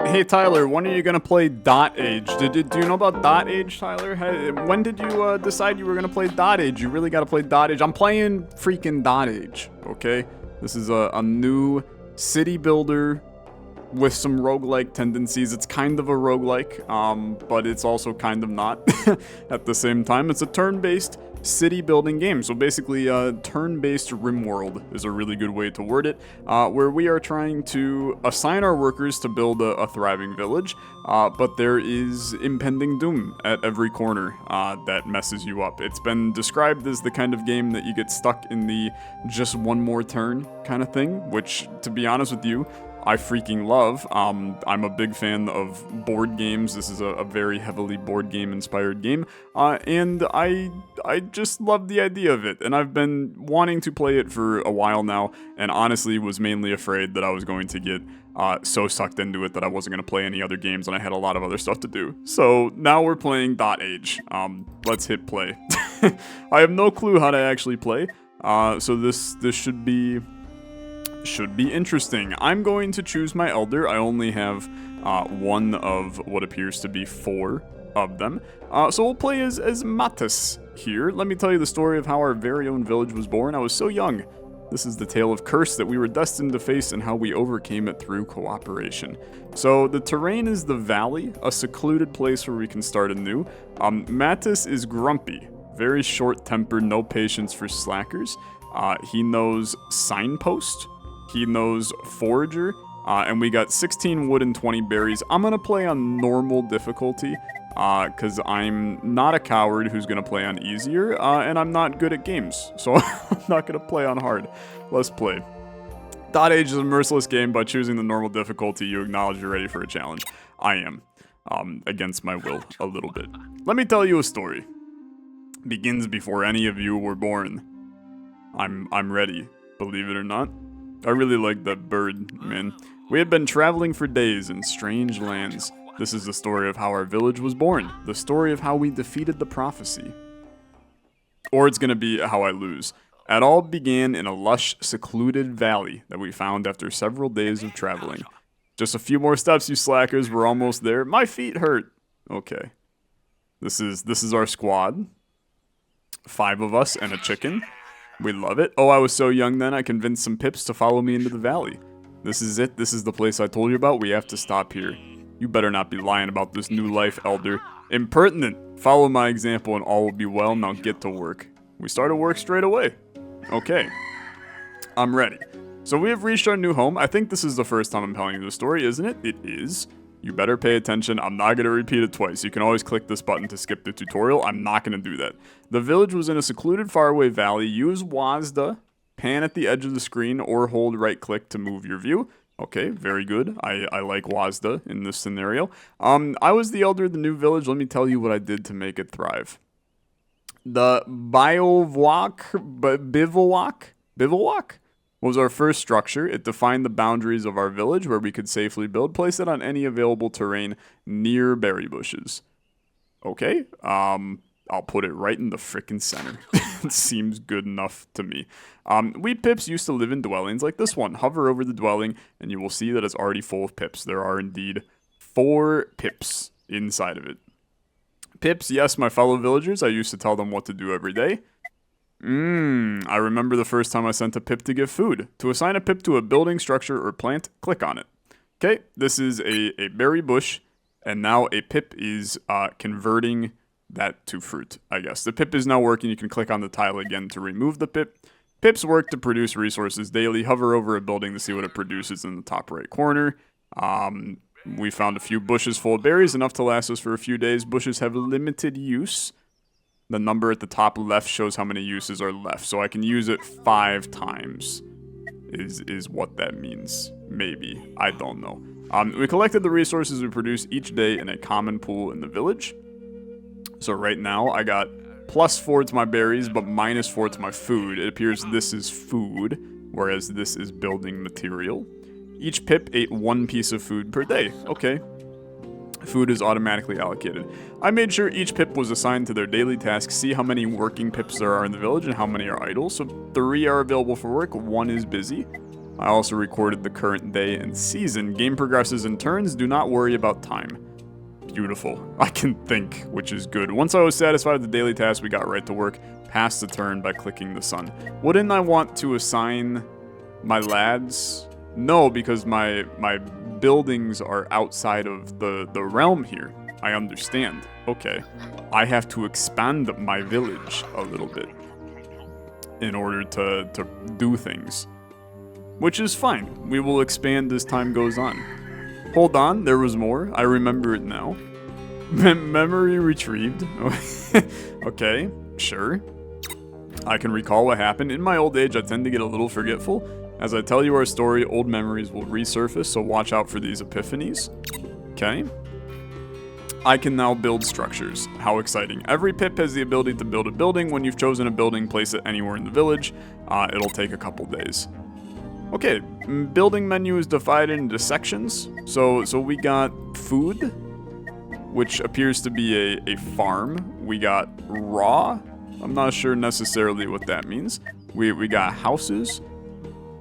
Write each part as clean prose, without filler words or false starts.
Hey Tyler, when are you gonna play DotAGE? Do you know about DotAGE, Tyler? When did you decide you were gonna play DotAGE? You really gotta play DotAGE. I'm playing freaking DotAGE, okay? This is a new city builder with some roguelike tendencies. It's kind of a roguelike, but it's also kind of not at the same time. It's a turn-based city building game. So basically, turn-based RimWorld is a really good way to word it, where we are trying to assign our workers to build a thriving village, but there is impending doom at every corner that messes you up. It's been described as the kind of game that you get stuck in the just one more turn kind of thing, which, to be honest with you, I freaking love. I'm a big fan of board games. This is a very heavily board game inspired game, and I just love the idea of it. And I've been wanting to play it for a while now, and honestly was mainly afraid that I was going to get so sucked into it that I wasn't going to play any other games, and I had a lot of other stuff to do. So now we're playing DotAGE. Let's hit play. I have no clue how to actually play, so this should be interesting. I'm going to choose my elder. I only have one of what appears to be 4 of them. So we'll play as Matis here. Let me tell you the story of how our very own village was born. I was so young. This is the tale of curse that we were destined to face and how we overcame it through cooperation. So the terrain is the valley, a secluded place where we can start anew. Matis is grumpy, very short-tempered, no patience for slackers. He knows signpost. He knows Forager, and we got 16 wood and 20 berries. I'm going to play on normal difficulty, because I'm not a coward who's going to play on easier, and I'm not good at games, so I'm not going to play on hard. Let's play. DotAGE is a merciless game. By choosing the normal difficulty, you acknowledge you're ready for a challenge. I am, against my will, a little bit. Let me tell you a story. It begins before any of you were born. I'm ready, believe it or not. I really like that bird, man. We had been traveling for days in strange lands. This is the story of how our village was born. The story of how we defeated the prophecy. Or it's gonna be how I lose. It all began in a lush, secluded valley that we found after several days of traveling. Just a few more steps, you slackers. We're almost there. My feet hurt. Okay. This is our squad. 5 of us and a chicken. We love it. Oh, I was so young then, I convinced some pips to follow me into the valley. This is it. This is the place I told you about. We have to stop here. You better not be lying about this new life, elder. Impertinent. Follow my example and all will be well. Now get to work. We started work straight away. Okay. I'm ready. So we have reached our new home. I think this is the first time I'm telling you the story, isn't it? It is. You better pay attention. I'm not going to repeat it twice. You can always click this button to skip the tutorial. I'm not going to do that. The village was in a secluded faraway valley. Use WASD, pan at the edge of the screen, or hold right click to move your view. Okay, very good. I like WASD in this scenario. I was the elder of the new village. Let me tell you what I did to make it thrive. The bivouac was our first structure. It defined the boundaries of our village where we could safely build. Place it on any available terrain near berry bushes. Okay, I'll put it right in the frickin' center. It seems good enough to me. We pips used to live in dwellings like this one. Hover over the dwelling and you will see that it's already full of pips. There are indeed 4 pips inside of it. Pips, yes, my fellow villagers. I used to tell them what to do every day. I remember the first time I sent a pip to give food. To assign a pip to a building, structure, or plant, click on it. Okay, this is a berry bush, and now a pip is converting that to fruit, I guess. The pip is now working. You can click on the tile again to remove the pip. Pips work to produce resources daily. Hover over a building to see what it produces in the top right corner. We found a few bushes full of berries, enough to last us for a few days. Bushes have limited use. The number at the top left shows how many uses are left. So I can use it 5 times is what that means. Maybe. I don't know. We collected the resources we produce each day in a common pool in the village. So right now I got +4 to my berries, but -4 to my food. It appears this is food, whereas this is building material. Each pip ate 1 piece of food per day. Okay. Food is automatically allocated. I made sure each pip was assigned to their daily task. See how many working pips there are in the village and how many are idle. So 3 are available for work, 1 is busy. I also recorded the current day and season. Game progresses in turns. Do not worry about time. Beautiful. I can think, which is good. Once I was satisfied with the daily task, we got right to work. Passed the turn by clicking the sun. Wouldn't I want to assign my lads? No, because my buildings are outside of the realm here. I understand. Okay. I have to expand my village a little bit in order to do things. Which is fine. We will expand as time goes on. Hold on, there was more. I remember it now. Memory retrieved. Okay, sure. I can recall what happened. In my old age, I tend to get a little forgetful. As I tell you our story, old memories will resurface, so watch out for these epiphanies. Okay. I can now build structures. How exciting. Every pip has the ability to build a building. When you've chosen a building, place it anywhere in the village. It'll take a couple days. Okay, building menu is divided into sections. So we got food, which appears to be a farm. We got raw. I'm not sure necessarily what that means. We got houses,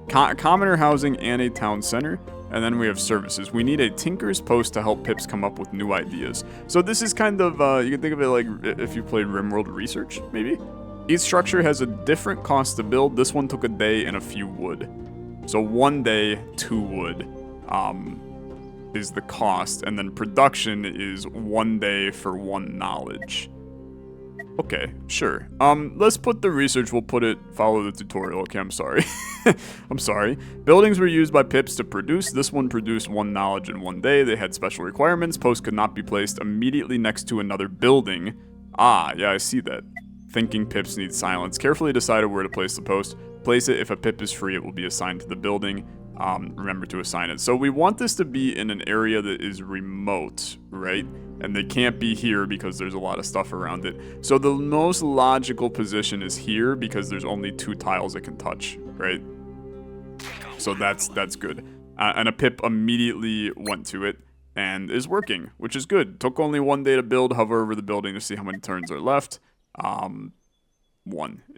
commoner housing, and a town center. And then we have services. We need a tinker's post to help pips come up with new ideas. So this is kind of, you can think of it like if you played RimWorld Research, maybe? Each structure has a different cost to build. This one took a day and a few wood. So 1 day, 2 wood is the cost. And then production is 1 day for 1 knowledge. Okay, sure. Let's put the research, we'll put it, follow the tutorial. Okay, I'm sorry. I'm sorry. Buildings were used by pips to produce. This one produced 1 knowledge in 1 day. They had special requirements. Posts could not be placed immediately next to another building. Ah, yeah, I see that. Thinking pips need silence. Carefully decided where to place the post. Place it. If a pip is free, it will be assigned to the building. Remember to assign it. So we want this to be in an area that is remote, right? And they can't be here because there's a lot of stuff around it. So the most logical position is here because there's only 2 tiles it can touch, right? So that's good. And a pip immediately went to it and is working, which is good. Took only 1 day to build. Hover over the building to see how many turns are left. 1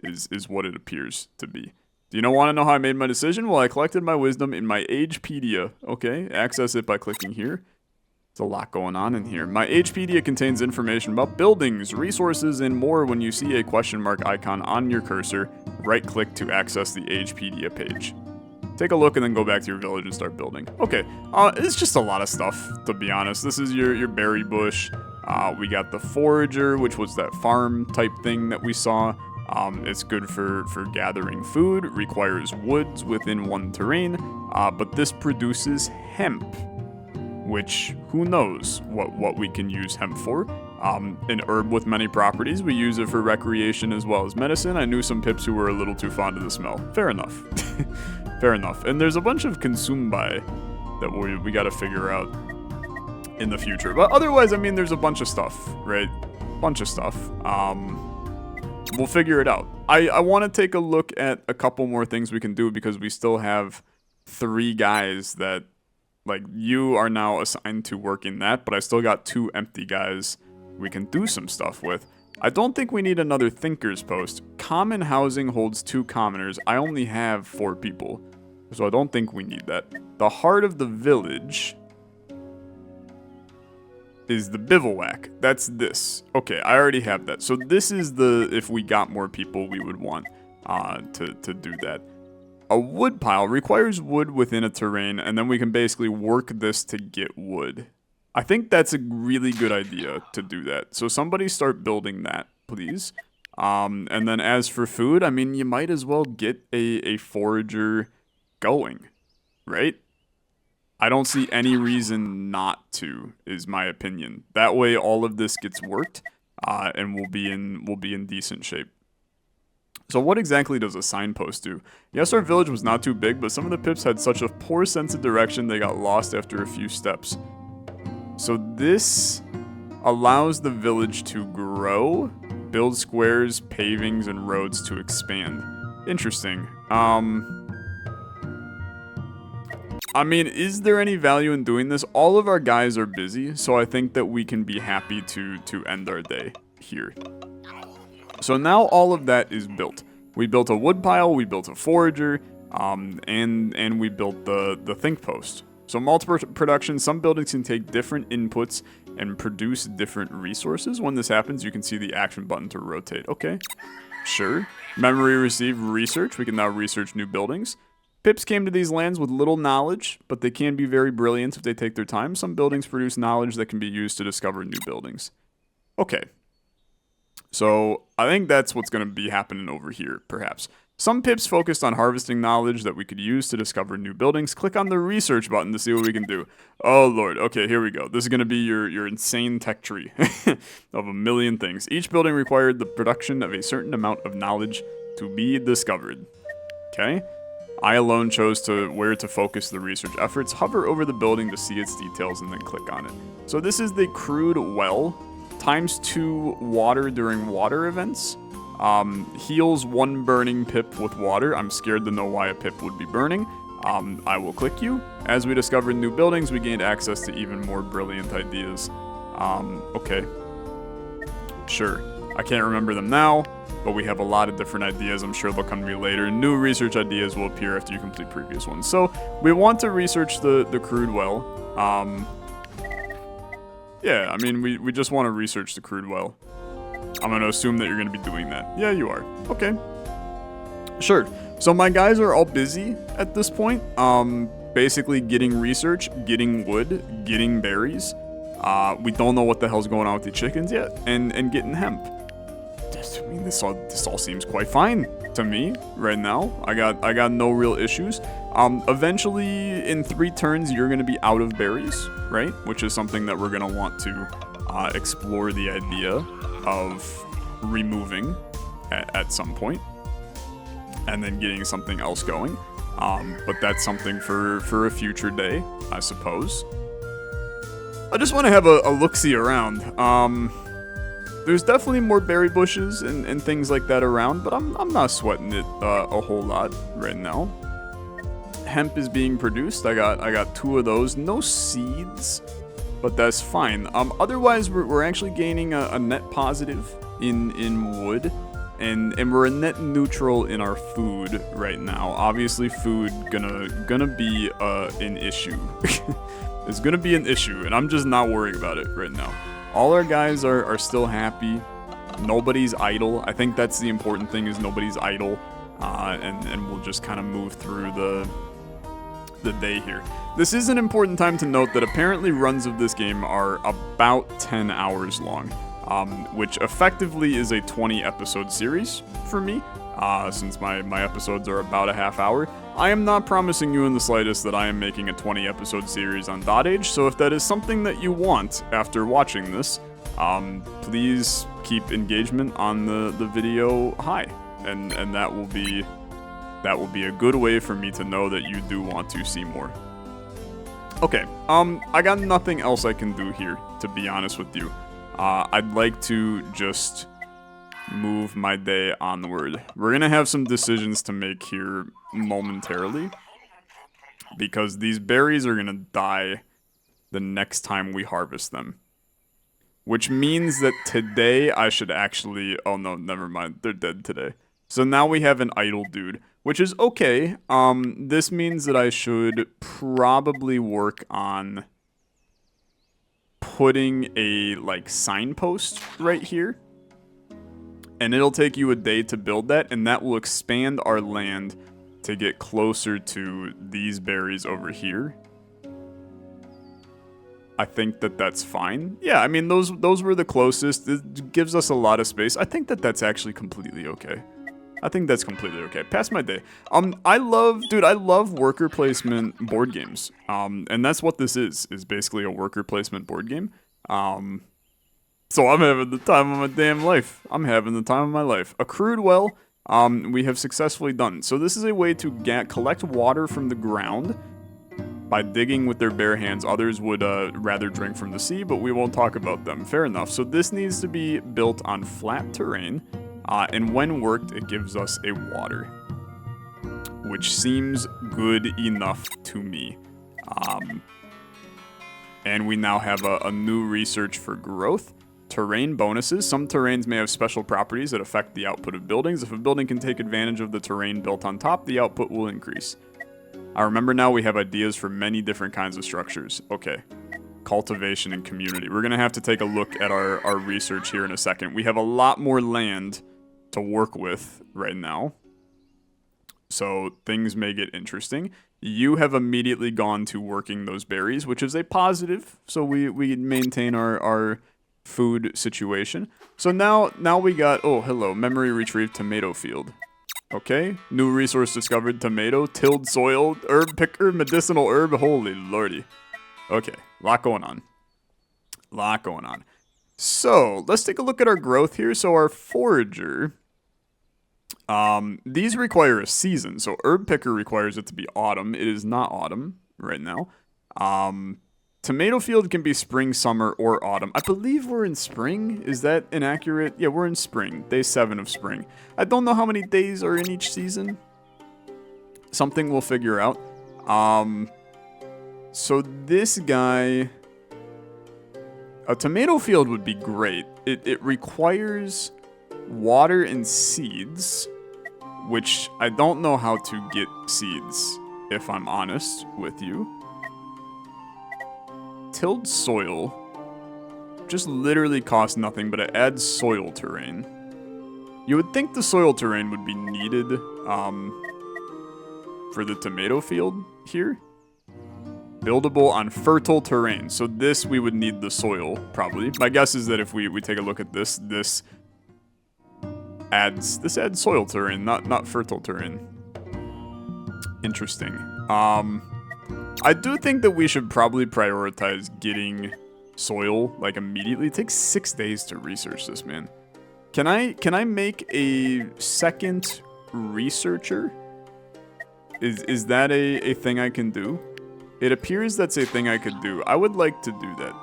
is what it appears to be. Do you want to know how I made my decision? Well, I collected my wisdom in my Agepedia. Okay, access it by clicking here. There's a lot going on in here. My Agepedia contains information about buildings, resources, and more. When you see a question mark icon on your cursor, right-click to access the Agepedia page. Take a look and then go back to your village and start building. Okay, it's just a lot of stuff, to be honest. This is your berry bush. We got the forager, which was that farm type thing that we saw. It's good for gathering food, requires woods within 1 terrain, but this produces hemp, which who knows what we can use hemp for. An herb with many properties. We use it for recreation as well as medicine. I knew some pips who were a little too fond of the smell. Fair enough. Fair enough. And there's a bunch of consume by that we got to figure out in the future. But otherwise, I mean, there's a bunch of stuff, right? Bunch of stuff. We'll figure it out. I want to take a look at a couple more things we can do because we still have 3 guys that, like, you are now assigned to work in that, but I still got 2 empty guys we can do some stuff with. I don't think we need another thinker's post. Common housing holds 2 commoners. I only have 4 people, so I don't think we need that. The heart of the village is the bivouac. That's this. Okay, I already have that. So this is the, if we got more people, we would want to do that. A wood pile requires wood within a terrain, and then we can basically work this to get wood. I think that's a really good idea to do that. So somebody start building that, please. And then as for food, I mean, you might as well get a forager going, right? I don't see any reason not to, is my opinion. That way all of this gets worked, and we'll be in decent shape. So what exactly does a signpost do? Yes, our village was not too big, but some of the pips had such a poor sense of direction they got lost after a few steps. So this allows the village to grow, build squares, pavings, and roads to expand. Interesting. I mean, is there any value in doing this? All of our guys are busy, so I think that we can be happy to end our day here. So now all of that is built. We built a wood pile, we built a forager, and we built the think post. So multiple production, some buildings can take different inputs and produce different resources. When this happens, you can see the action button to rotate. Okay, sure. Memory received research. We can now research new buildings. Pips came to these lands with little knowledge, but they can be very brilliant if they take their time. Some buildings produce knowledge that can be used to discover new buildings. Okay. So I think that's what's going to be happening over here, perhaps. Some pips focused on harvesting knowledge that we could use to discover new buildings. Click on the research button to see what we can do. Oh, Lord. Okay, here we go. This is going to be your insane tech tree of a million things. Each building required the production of a certain amount of knowledge to be discovered. Okay. I alone chose where to focus the research efforts. Hover over the building to see its details and then click on it. So this is the crude well. ×2 water during water events. Heals 1 burning pip with water. I'm scared to know why a pip would be burning. I will click you. As we discovered new buildings, we gained access to even more brilliant ideas. Okay. Sure. I can't remember them now, but we have a lot of different ideas. I'm sure they'll come to me later. New research ideas will appear after you complete previous ones. So we want to research the crude well. Yeah, I mean, we just want to research the crude well. I'm going to assume that you're going to be doing that. Yeah, you are. Okay. Sure. So my guys are all busy at this point. Basically getting research, getting wood, getting berries. We don't know what the hell's going on with the chickens yet. And getting hemp. I mean, this all seems quite fine to me right now. I got no real issues. Eventually, in 3 turns, you're going to be out of berries, right? Which is something that we're going to want to explore the idea of removing at some point, and then getting something else going. But that's something for a future day, I suppose. I just want to have a look-see around. There's definitely more berry bushes and things like that around, but I'm not sweating it a whole lot right now. Hemp is being produced. I got 2 of those. No seeds, but that's fine. Otherwise, we're actually gaining a net positive in wood, and we're a net neutral in our food right now. Obviously, food gonna be an issue. It's gonna be an issue, and I'm just not worried about it right now. All our guys are still happy. Nobody's idle. I think that's the important thing, is nobody's idle, and we'll just kind of move through the day here. This is an important time to note that apparently runs of this game are about 10 hours long, which effectively is a 20 episode series for me, since my episodes are about a half hour. I am not promising you in the slightest that I am making a 20 episode series on DotAGE, so if that is something that you want after watching this, please keep engagement on the video high, and that will be a good way for me to know that you do want to see more. Okay, I got nothing else I can do here, to be honest with you. I'd like to just move my day onward. We're gonna have some decisions to make here momentarily, because these berries are gonna die the next time we harvest them. Which means that today I should actually... Oh no, never mind. They're dead today. So now we have an idle dude, which is okay. This means that I should probably work on putting a, signpost right here. And it'll take you a day to build that, and that will expand our land to get closer to these berries over here. I think that that's fine. Yeah, I mean, those were the closest. It gives us a lot of space. I think that that's actually completely okay. I think that's completely okay. Past my day. I love worker placement board games. And that's what this is basically a worker placement board game. So I'm having the time of my damn life. I'm having the time of my life. A crude well, we have successfully done. So this is a way to collect water from the ground by digging with their bare hands. Others would rather drink from the sea, but we won't talk about them. Fair enough. So this needs to be built on flat terrain. And when worked, it gives us a water, which seems good enough to me. And we now have a new research for growth. Terrain bonuses. Some terrains may have special properties that affect the output of buildings. If a building can take advantage of the terrain built on top, the output will increase. I remember now we have ideas for many different kinds of structures. Okay. Cultivation and community. We're going to have to take a look at our research here in a second. We have a lot more land to work with right now. So things may get interesting. You have immediately gone to working those berries, which is a positive. So we maintain our food situation. So now we got, oh, hello, memory retrieved tomato field. Okay, new resource discovered, tomato, tilled soil, herb picker, medicinal herb, holy lordy. Okay, lot going on. Lot going on. So, let's take a look at our growth here. So our forager, these require a season. So herb picker requires it to be autumn. It is not autumn right now. Tomato field can be spring, summer, or autumn. I believe we're in spring. Is that inaccurate? Yeah, we're in spring. Day 7 of spring. I don't know how many days are in each season. Something we'll figure out. So this guy... A tomato field would be great. It requires water and seeds, which I don't know how to get seeds, if I'm honest with you. Tilled soil just literally costs nothing, but it adds soil terrain. You would think the soil terrain would be needed for the tomato field here. Buildable on fertile terrain. So this, we would need the soil, probably. My guess is that if we take a look at this, this adds soil terrain, not fertile terrain. Interesting. I do think that we should probably prioritize getting soil, like, immediately. It takes 6 days to research this, man. Can I make a second researcher? Is that a thing I can do? It appears that's a thing I could do. I would like to do that.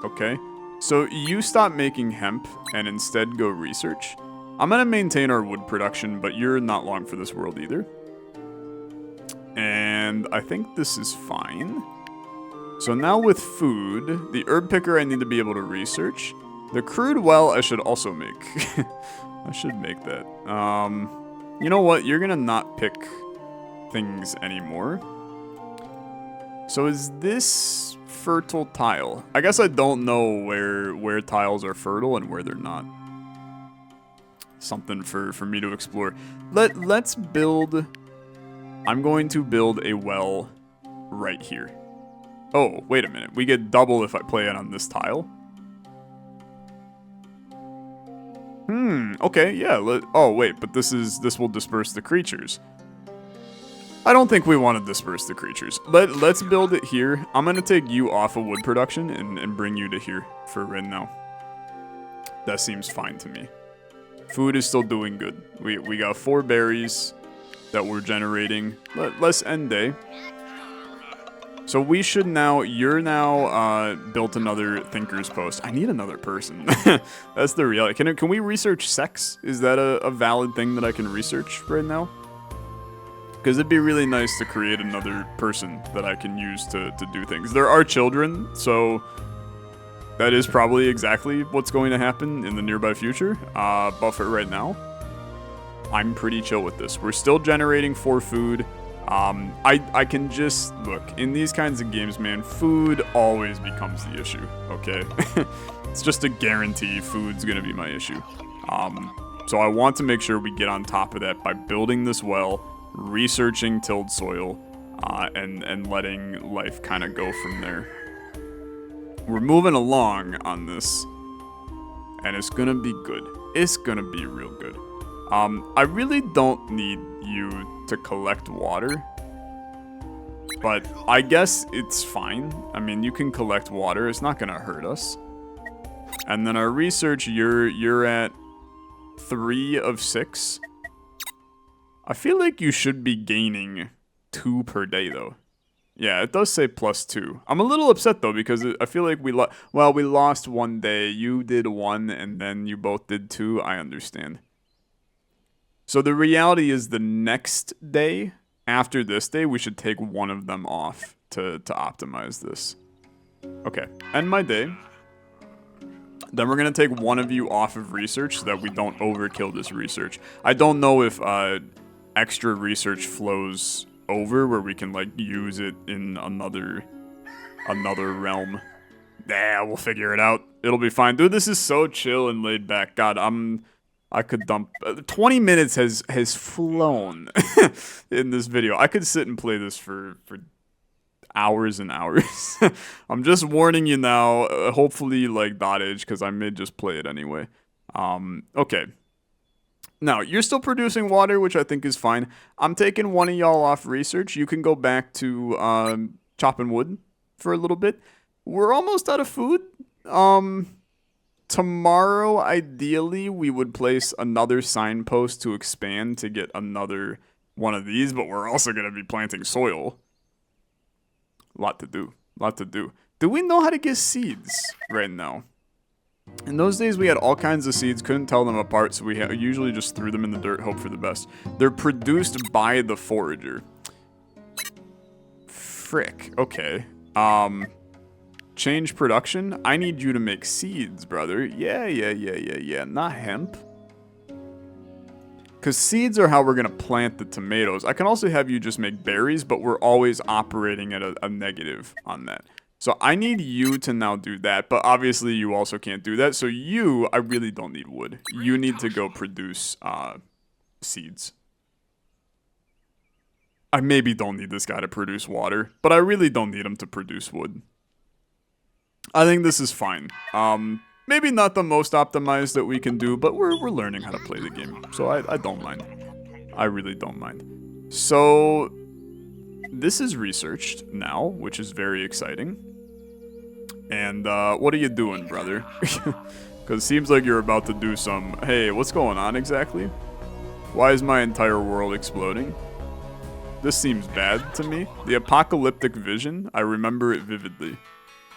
Okay? So you stop making hemp and instead go research. I'm gonna maintain our wood production, but you're not long for this world either. And I think this is fine. So now with food, the herb picker I need to be able to research. The crude well I should also make. I should make that. You know what? You're gonna not pick things anymore. So is this fertile tile? I guess I don't know where tiles are fertile and where they're not. Something for me to explore. Let's build... I'm going to build a well right here. Oh, wait a minute. We get double if I play it on this tile. Okay, yeah. Oh, wait, but this will disperse the creatures. I don't think we want to disperse the creatures. Let's build it here. I'm going to take you off of wood production and bring you to here for right now. That seems fine to me. Food is still doing good. We got 4 berries that we're generating. Let's end day. So we should now, you're now built another thinker's post. I need another person. That's the reality. Can we research sex? Is that a valid thing that I can research right now? Because it'd be really nice to create another person that I can use to do things. There are children, so that is probably exactly what's going to happen in the nearby future. But for right now, I'm pretty chill with this. We're still generating 4 food. I can just, look, in these kinds of games, man, food always becomes the issue, okay? It's just a guarantee food's gonna be my issue. So I want to make sure we get on top of that by building this well, researching tilled soil, and letting life kind of go from there. We're moving along on this, and it's gonna be good. It's gonna be real good. I really don't need you to collect water, but I guess it's fine. I mean, you can collect water. It's not gonna hurt us. And then our research, you're at 3 of 6. I feel like you should be gaining 2 per day, though. Yeah, it does say +2. I'm a little upset, though, because I feel like we lost 1 day. You did 1, and then you both did 2. I understand. So the reality is the next day, after this day, we should take one of them off to optimize this. Okay, end my day. Then we're going to take one of you off of research so that we don't overkill this research. I don't know if extra research flows over where we can, like, use it in another realm. Yeah, we'll figure it out. It'll be fine. Dude, this is so chill and laid back. God, I could dump... 20 minutes has flown in this video. I could sit and play this for hours and hours. I'm just warning you now. Hopefully, like, DotAGE, because I may just play it anyway. Okay. Now, you're still producing water, which I think is fine. I'm taking one of y'all off research. You can go back to chopping wood for a little bit. We're almost out of food. Tomorrow, ideally, we would place another signpost to expand to get another one of these, but we're also going to be planting soil. Lot to do. Lot to do. Do we know how to get seeds right now? In those days, we had all kinds of seeds, couldn't tell them apart, so we usually just threw them in the dirt, hope for the best. They're produced by the forager. Frick. Okay. Change production? I need you to make seeds, brother. Yeah. Not hemp. Because seeds are how we're going to plant the tomatoes. I can also have you just make berries, but we're always operating at a negative on that. So I need you to now do that, but obviously you also can't do that. So I really don't need wood. You need to go produce seeds. I maybe don't need this guy to produce water, but I really don't need him to produce wood. I think this is fine. Maybe not the most optimized that we can do, but we're learning how to play the game. So I don't mind. I really don't mind. So this is researched now, which is very exciting. And what are you doing, brother? Because it seems like you're about to do some... Hey, what's going on exactly? Why is my entire world exploding? This seems bad to me. The apocalyptic vision, I remember it vividly.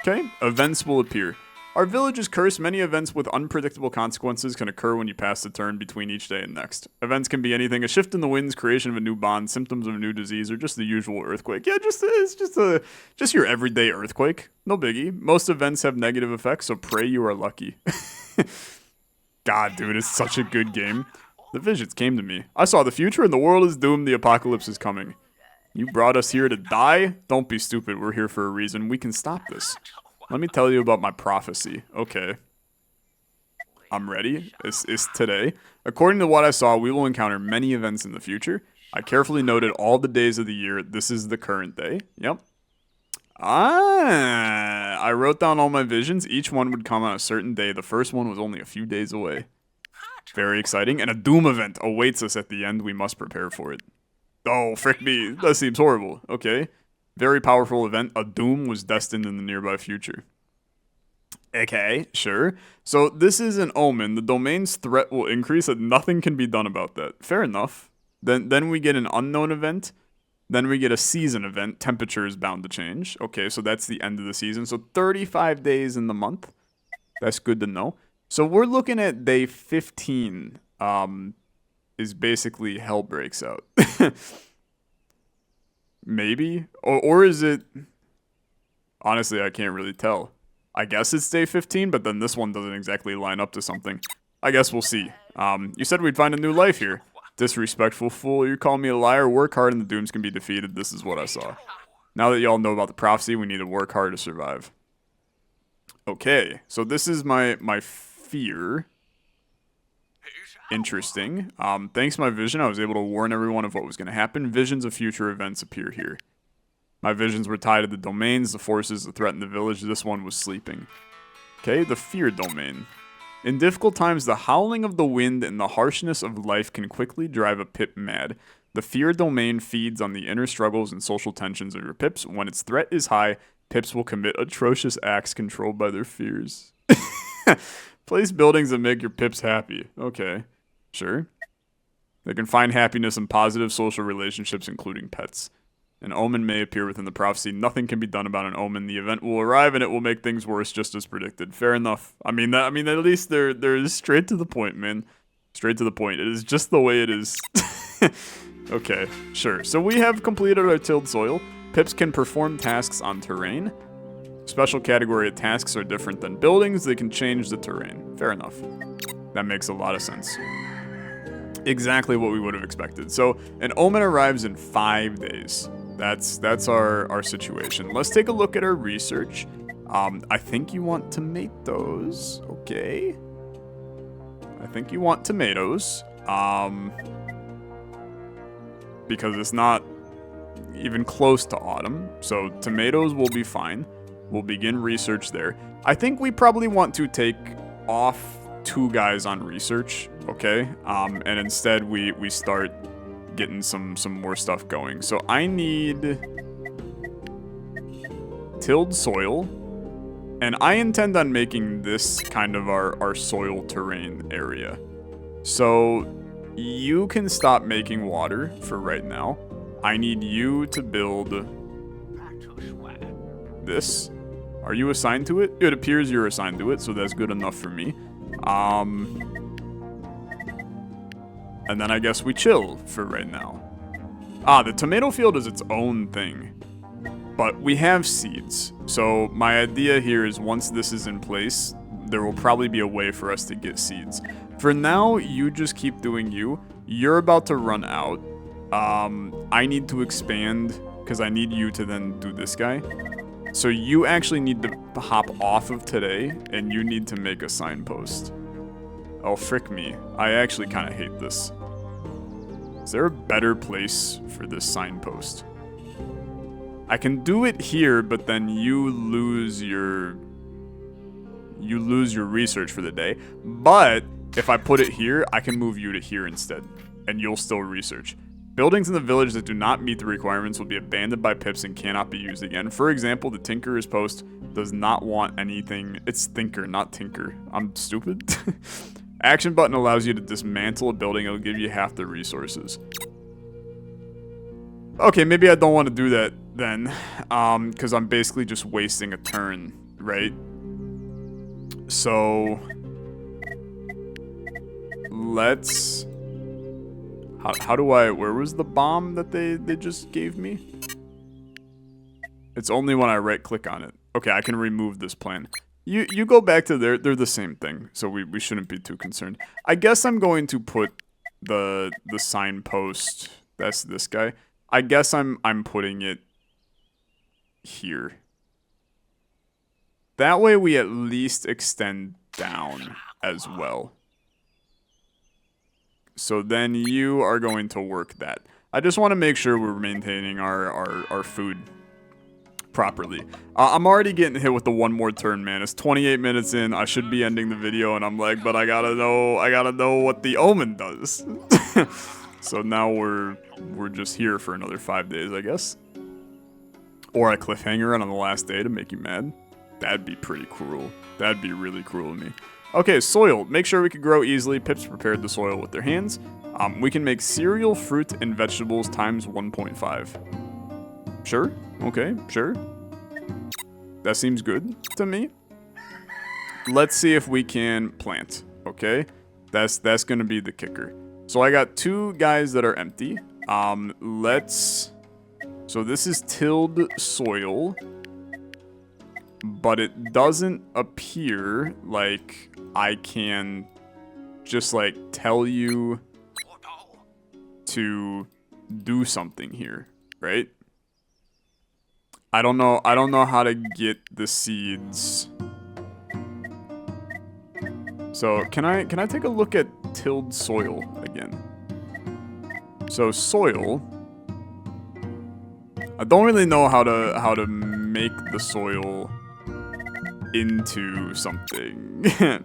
Okay, events will appear. Our village is cursed. Many events with unpredictable consequences can occur when you pass the turn between each day and next. Events can be anything: a shift in the winds, creation of a new bond, symptoms of a new disease, or just the usual earthquake. Yeah, it's just your everyday earthquake. No biggie. Most events have negative effects, so pray you are lucky. God, dude, it's such a good game. The visions came to me. I saw the future and the world is doomed. The apocalypse is coming. You brought us here to die? Don't be stupid. We're here for a reason. We can stop this. Let me tell you about my prophecy. Okay. I'm ready. It's today. According to what I saw, we will encounter many events in the future. I carefully noted all the days of the year. This is the current day. Yep. I wrote down all my visions. Each one would come on a certain day. The first one was only a few days away. Very exciting. And a doom event awaits us at the end. We must prepare for it. Oh, frick me. That seems horrible. Okay. Very powerful event. A doom was destined in the nearby future. Okay, sure. So this is an omen. The domain's threat will increase and nothing can be done about that. Fair enough. Then we get an unknown event. Then we get a season event. Temperature is bound to change. Okay, so that's the end of the season. So 35 days in the month. That's good to know. So we're looking at day 15. Is basically hell breaks out. Maybe? Or is it... Honestly, I can't really tell. I guess it's day 15, but then this one doesn't exactly line up to something. I guess we'll see. You said we'd find a new life here. Disrespectful fool, you call me a liar. Work hard and the dooms can be defeated. This is what I saw. Now that y'all know about the prophecy, we need to work hard to survive. Okay, so this is my fear. Interesting. Thanks to my vision, I was able to warn everyone of what was going to happen. Visions of future events appear here. My visions were tied to the domains, the forces that threatened the village. This one was sleeping. Okay, the fear domain. In difficult times, the howling of the wind and the harshness of life can quickly drive a pip mad. The fear domain feeds on the inner struggles and social tensions of your pips. When its threat is high, pips will commit atrocious acts controlled by their fears. Place buildings that make your pips happy. Okay. Sure. They can find happiness in positive social relationships, including pets. An omen may appear within the prophecy. Nothing can be done about an omen. The event will arrive and it will make things worse, just as predicted. Fair enough. I mean, at least they're straight to the point, man. Straight to the point. It is just the way it is. Okay, sure. So we have completed our tilled soil. Pips can perform tasks on terrain. Special category of tasks are different than buildings. They can change the terrain. Fair enough. That makes a lot of sense. Exactly what we would have expected. So an omen arrives in 5 days. That's our situation. Let's take a look at our research. I think you want tomatoes. Okay. I think you want tomatoes. Because it's not even close to autumn. So tomatoes will be fine. We'll begin research there. I think we probably want to take off 2 guys on research, okay? And instead we start getting some more stuff going. So I need tilled soil, and I intend on making this kind of our soil terrain area. So you can stop making water for right now. I need you to build this. Are you assigned to it? It appears you're assigned to it, so that's good enough for me. And then I guess we chill for right now. The tomato field is its own thing. But we have seeds. So my idea here is once this is in place, there will probably be a way for us to get seeds. For now, you just keep doing you. You're about to run out. I need to expand because I need you to then do this guy. So you actually need to hop off of today, and you need to make a signpost. Oh, frick me. I actually kind of hate this. Is there a better place for this signpost? I can do it here, but then you lose your research for the day. But if I put it here, I can move you to here instead, and you'll still research. Buildings in the village that do not meet the requirements will be abandoned by pips and cannot be used again. For example, the Tinkerer's Post does not want anything. It's Thinker, not Tinker. I'm stupid. Action button allows you to dismantle a building. It'll give you half the resources. Okay, maybe I don't want to do that then. Because I'm basically just wasting a turn, right? So let's... How do I... Where was the bomb that they just gave me? It's only when I right-click on it. Okay, I can remove this plan. You go back to there. They're the same thing, so we shouldn't be too concerned. I guess I'm going to put the signpost... That's this guy. I guess I'm putting it here. That way we at least extend down as well. So then you are going to work that. I just want to make sure we're maintaining our food properly. I'm already getting hit with the one more turn, man. It's 28 minutes in. I should be ending the video, and I'm like, but I gotta know what the omen does. So now we're just here for another 5 days, I guess. Or a cliffhanger on the last day to make you mad. That'd be pretty cruel. That'd be really cruel of me. Okay, soil. Make sure we can grow easily. Pips prepared the soil with their hands. We can make cereal, fruit, and vegetables times 1.5. Sure. Okay, sure. That seems good to me. Let's see if we can plant. Okay, that's gonna be the kicker. So I got 2 guys that are empty. So this is tilled soil, but it doesn't appear like I can just like tell you to do something here, right? I don't know how to get the seeds. So can I take a look at tilled soil again? So soil, I don't really know how to make the soil into something.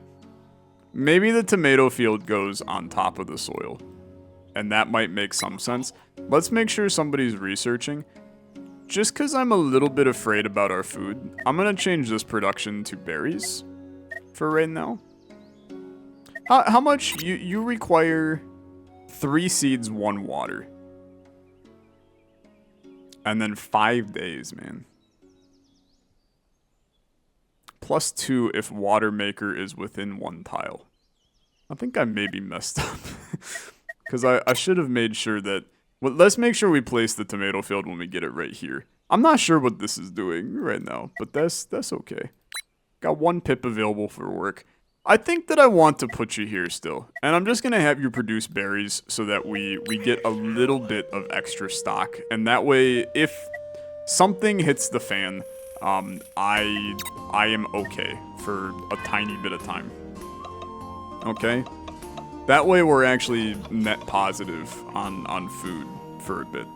Maybe the tomato field goes on top of the soil, and that might make some sense. Let's make sure somebody's researching. Just because I'm a little bit afraid about our food, I'm gonna change this production to berries for right now. How much? You require 3 seeds, 1 water. And then 5 days, man. +2 if water maker is within 1 tile. I think I maybe messed up. Because I should have made sure that... Well, let's make sure we place the tomato field when we get it right here. I'm not sure what this is doing right now, but that's okay. Got 1 pip available for work. I think that I want to put you here still. And I'm just going to have you produce berries so that we get a little bit of extra stock. And that way, if something hits the fan, I am okay for a tiny bit of time. Okay? That way we're actually net positive on food for a bit.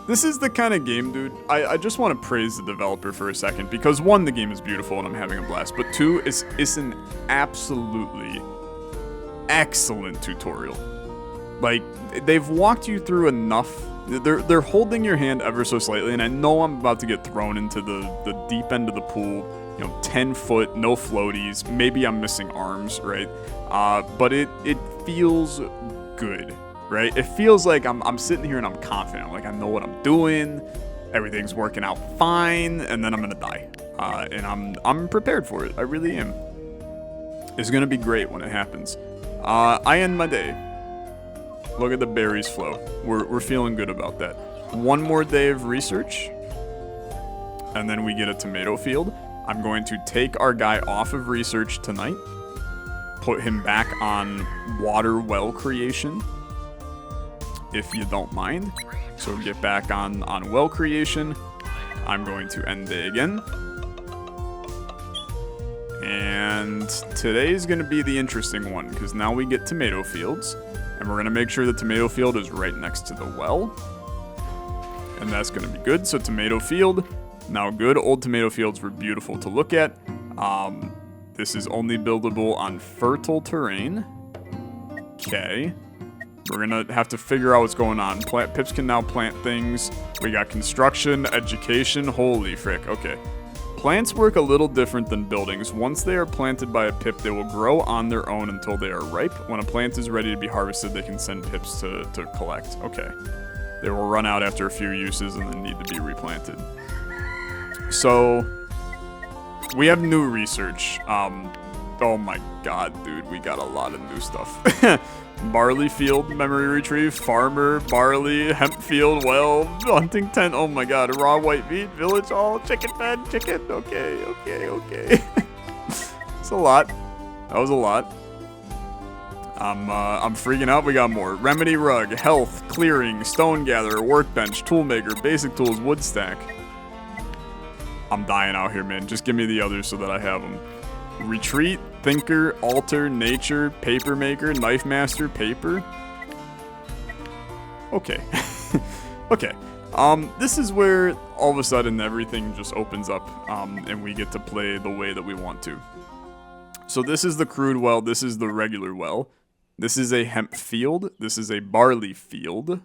This is the kind of game, dude, I just want to praise the developer for a second, because 1, the game is beautiful and I'm having a blast, but 2, it's an absolutely excellent tutorial. Like, they've walked you through enough, they're holding your hand ever so slightly, and I know I'm about to get thrown into the deep end of the pool, you know, 10 foot, no floaties, maybe I'm missing arms, right? But it feels good. Right? It feels like I'm sitting here and I'm confident. Like, I know what I'm doing. Everything's working out fine, and then I'm gonna die. And I'm prepared for it. I really am. It's gonna be great when it happens. I end my day. Look at the berries flow. We're feeling good about that. 1 more day of research, and then we get a tomato field. I'm going to take our guy off of research tonight. Put him back on water well creation, if you don't mind. So get back on well creation. I'm going to end day again. And today's going to be the interesting one, because now we get tomato fields, and we're going to make sure the tomato field is right next to the well. And that's going to be good. So tomato field, now good. Old tomato fields were beautiful to look at. This is only buildable on fertile terrain. Okay. We're gonna have to figure out what's going on. Pips can now plant things. We got construction, education. Holy frick. Okay. Plants work a little different than buildings. Once they are planted by a pip, they will grow on their own until they are ripe. When a plant is ready to be harvested, they can send pips to collect. Okay. They will run out after a few uses and then need to be replanted. So, we have new research. Oh my god, dude. We got a lot of new stuff. Barley field, memory retrieve, farmer, barley, hemp field, well, hunting tent, oh my god, raw white meat, village hall, chicken fed, chicken, okay. It's a lot. That was a lot. I'm freaking out, we got more. Remedy rug, health, clearing, stone gatherer, workbench, toolmaker, basic tools, wood stack. I'm dying out here, man. Just give me the others so that I have them. Retreat, thinker, altar, nature, paper maker, knife master, paper. Okay. Okay. This is where all of a sudden everything just opens up, and we get to play the way that we want to. So this is the crude well, this is the regular well. This is a hemp field, this is a barley field.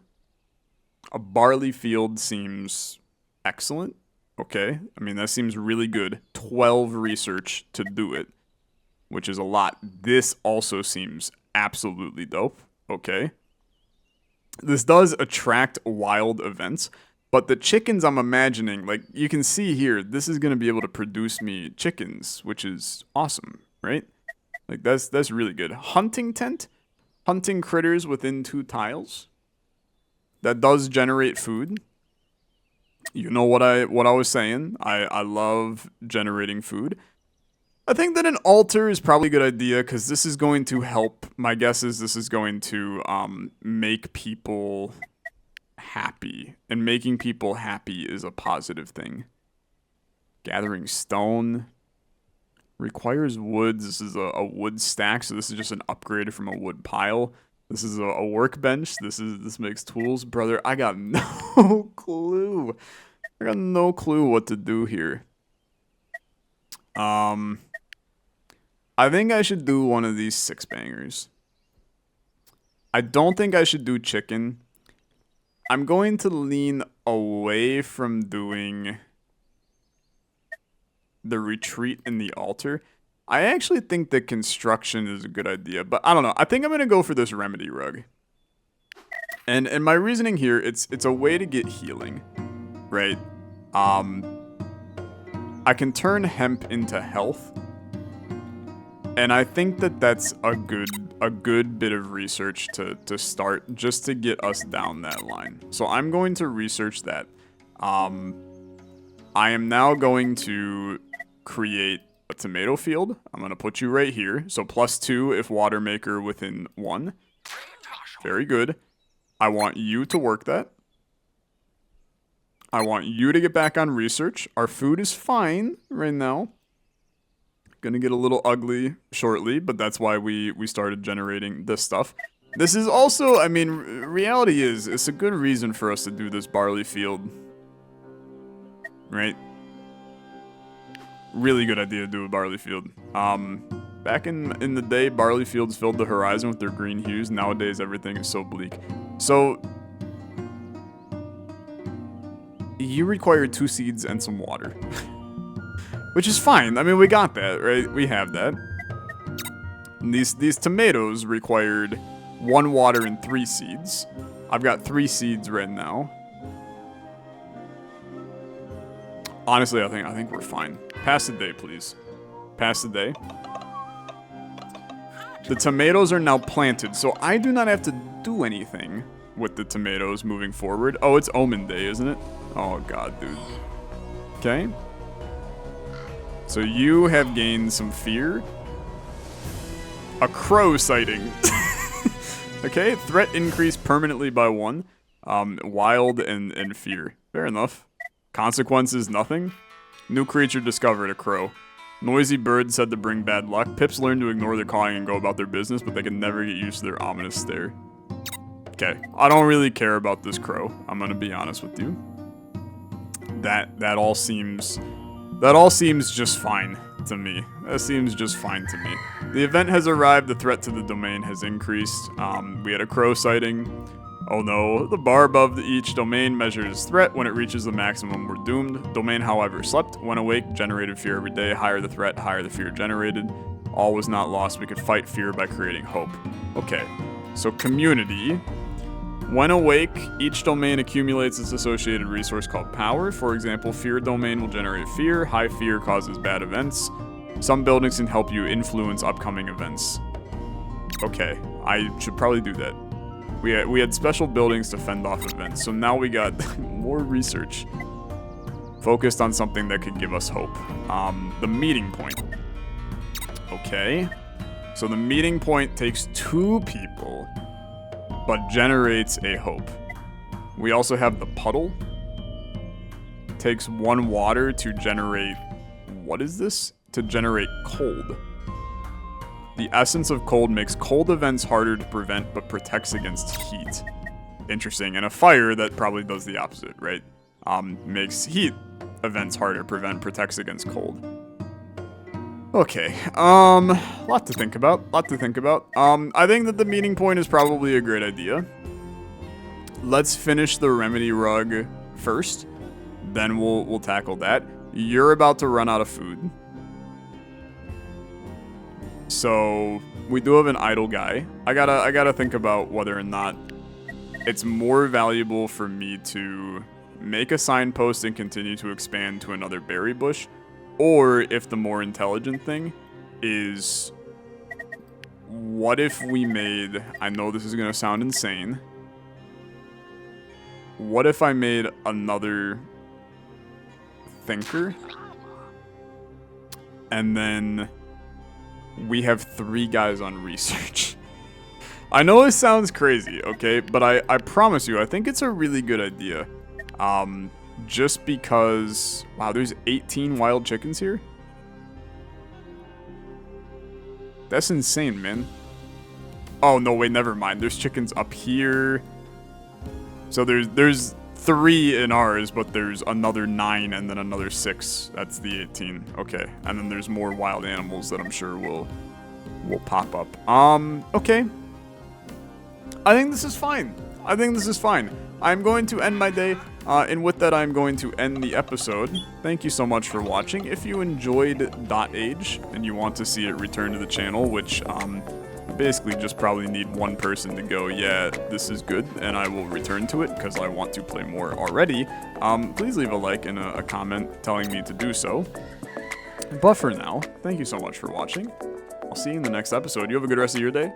A barley field seems excellent. Okay, I mean, that seems really good. 12 research to do it, which is a lot. This also seems absolutely dope. Okay. This does attract wild events, but the chickens I'm imagining, like, you can see here, this is going to be able to produce me chickens, which is awesome, right? Like, that's really good. Hunting tent, hunting critters within 2 tiles. That does generate food. You know what I was saying. I love generating food. I think that an altar is probably a good idea, because this is going to help. My guess is this is going to make people happy. And making people happy is a positive thing. Gathering stone requires woods. This is a wood stack, so this is just an upgrade from a wood pile. This is a workbench. This makes tools. Brother, I got no clue. I got no clue what to do here. I think I should do one of these 6-bangers. I don't think I should do chicken. I'm going to lean away from doing the retreat and the altar. I actually think that construction is a good idea, but I don't know. I think I'm going to go for this remedy rug. And my reasoning here, it's a way to get healing, right? I can turn hemp into health. And I think that that's a good bit of research to start, just to get us down that line. So I'm going to research that. I am now going to create a tomato field. I'm going to put you right here. So +2 if water maker within 1. Very good. I want you to work that. I want you to get back on research. Our food is fine right now. Gonna get a little ugly shortly, but that's why we started generating this stuff. This is also, I mean, reality is, it's a good reason for us to do this barley field. Right? Really good idea to do a barley field. Back in the day, barley fields filled the horizon with their green hues. Nowadays, everything is so bleak. So, you require 2 seeds and some water. Which is fine. I mean, we got that, right? We have that. And these tomatoes required 1 water and 3 seeds. I've got 3 seeds right now. Honestly, I think we're fine. Pass the day, please. Pass the day. The tomatoes are now planted, so I do not have to do anything with the tomatoes moving forward. Oh, it's Omen Day, isn't it? Oh, God, dude. Okay. So you have gained some fear. A crow sighting. Okay, threat increased permanently by 1. Wild and fear. Fair enough. Consequences, nothing. New creature discovered, a crow. Noisy bird said to bring bad luck. Pips learn to ignore their calling and go about their business, but they can never get used to their ominous stare. Okay, I don't really care about this crow. I'm gonna be honest with you. That all seems just fine to me. That seems just fine to me. The event has arrived. The threat to the domain has increased. We had a crow sighting. Oh no, the bar above each domain measures threat. When it reaches the maximum, we're doomed. Domain, however, slept. When awake, generated fear every day. Higher the threat, higher the fear generated. All was not lost. We could fight fear by creating hope. Okay, so community. When awake, each domain accumulates its associated resource called power. For example, fear domain will generate fear. High fear causes bad events. Some buildings can help you influence upcoming events. Okay, I should probably do that. We had special buildings to fend off events, so now we got more research focused on something that could give us hope. The meeting point. Okay, so the meeting point takes 2 people, but generates a hope. We also have the puddle. Takes 1 water to generate, what is this? To generate cold. The essence of cold makes cold events harder to prevent, but protects against heat. Interesting. And a fire, that probably does the opposite, right? Makes heat events harder to prevent, protects against cold. Okay, lot to think about, I think that the meeting point is probably a great idea. Let's finish the remedy rug first, then we'll tackle that. You're about to run out of food. So, we do have an idle guy. I gotta think about whether or not it's more valuable for me to make a signpost and continue to expand to another berry bush, or if the more intelligent thing is, what if we made, I know this is gonna sound insane, what if I made another thinker, and then we have 3 guys on research. I know this sounds crazy, okay? But I promise you, I think it's a really good idea. Just because... Wow, there's 18 wild chickens here? That's insane, man. Oh, no, wait, never mind. There's chickens up here. So there's 3 in ours, but there's another 9 and then another 6. That's the 18. Okay. And then there's more wild animals that I'm sure will pop up. Okay. I think this is fine. I'm going to end my day, and with that, I'm going to end the episode. Thank you so much for watching. If you enjoyed DotAGE and you want to see it return to the channel, which basically just probably need 1 person to go, yeah, this is good, and I will return to it because I want to play more already, please leave a like and a comment telling me to do so. But for now, thank you so much for watching. I'll see you in the next episode. You have a good rest of your day.